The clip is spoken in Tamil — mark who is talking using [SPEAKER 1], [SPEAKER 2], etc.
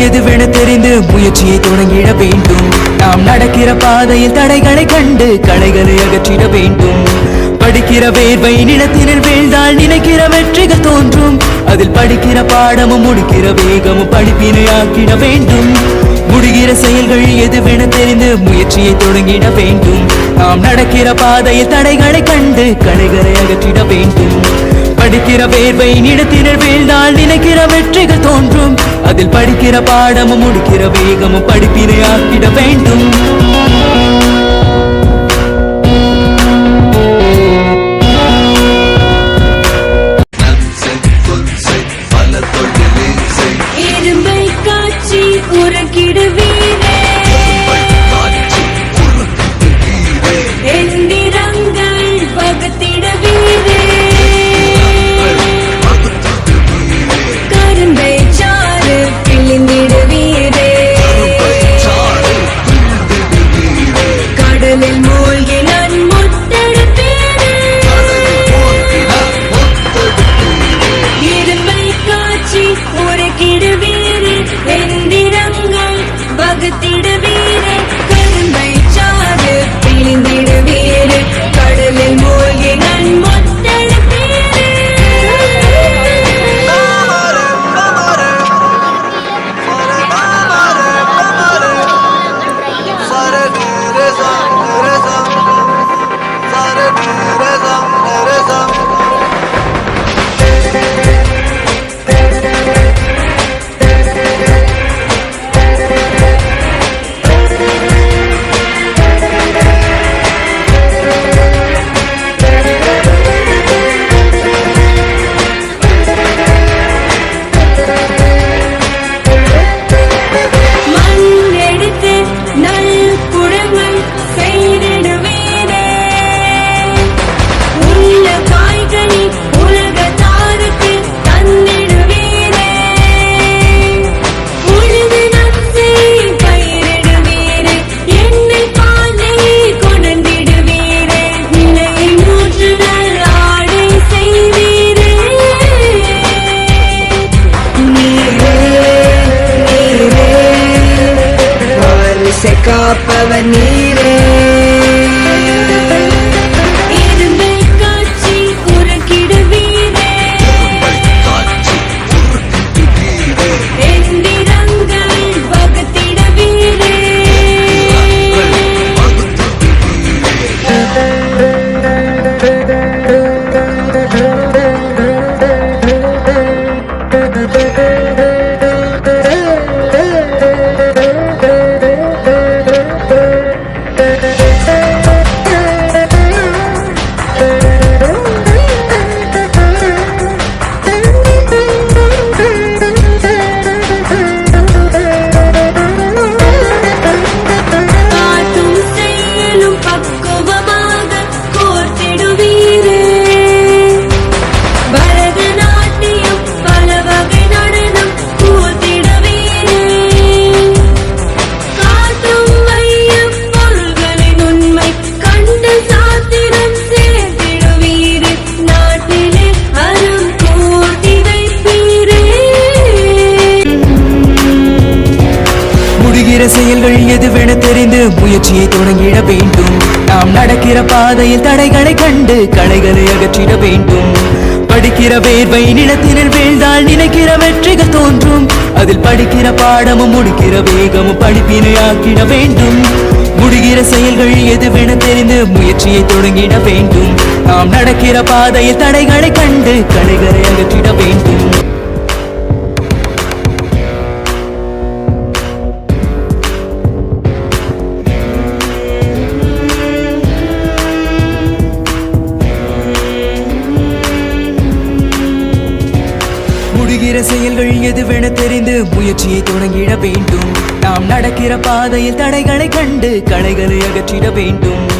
[SPEAKER 1] எதுவென தெரிந்து முயற்சியை தொடங்கிட வேண்டும். நாம் நடக்கிற பாதையில் தடைகளை கண்டு களைகளை அகற்றிட வேண்டும். படிக்கிற வேர்வை நிலத்தினில் வீழ்ந்தால் நினைக்கிற வெற்றிகள் தோன்றும். அதில் படிக்கிற பாடமும் முடிக்கிற வேகமும் படிப்பினை ஆக்கிட வேண்டும். முடிகிற செயல்கள் எதுவென தெரிந்து முயற்சியை தொடங்கிட வேண்டும். நாம் நடக்கிற பாதையில் தடைகளை கண்டு களைகளை அகற்றிட வேண்டும். படிக்கிற வேர்வை நிலத்தினில் வீழ்ந்தால் நினைக்கிற வெற்றிகள் தோன்றும். அதில் படிக்கிற பாடமும் முடிக்கிற வேகமும் படிப்பினை ஆக்கிட வேண்டும்.
[SPEAKER 2] காப்பவன் நீரே.
[SPEAKER 1] செயல்கள் எதுவென தெரிந்து முயற்சியை தொடங்கிட வேண்டும். நாம் நடக்கிற பாதையில் தடைகளை கண்டு களைகளை அகற்றிட வேண்டும். படிக்கிற வேர்வை நிலத்தினில் வீழ்ந்தால் நினைக்கிற வெற்றிகள் தோன்றும். அதில் படிக்கிற பாடமும் முடிக்கிற வேகமும் படிப்பினை ஆக்கிட வேண்டும். முடிகிற செயல்கள் எதுவென தெரிந்து முயற்சியை தொடங்கிட வேண்டும். நாம் நடக்கிற பாதையில் தடைகளை கண்டு களைகளை அகற்றிட வேண்டும். முடிகிற செயல்கள் எதுவென தெரிந்து முயற்சியை தொடங்கிட வேண்டும். நாம் நடக்கிற பாதையில் தடைகளை கண்டு களைகளை அகற்றிட வேண்டும்.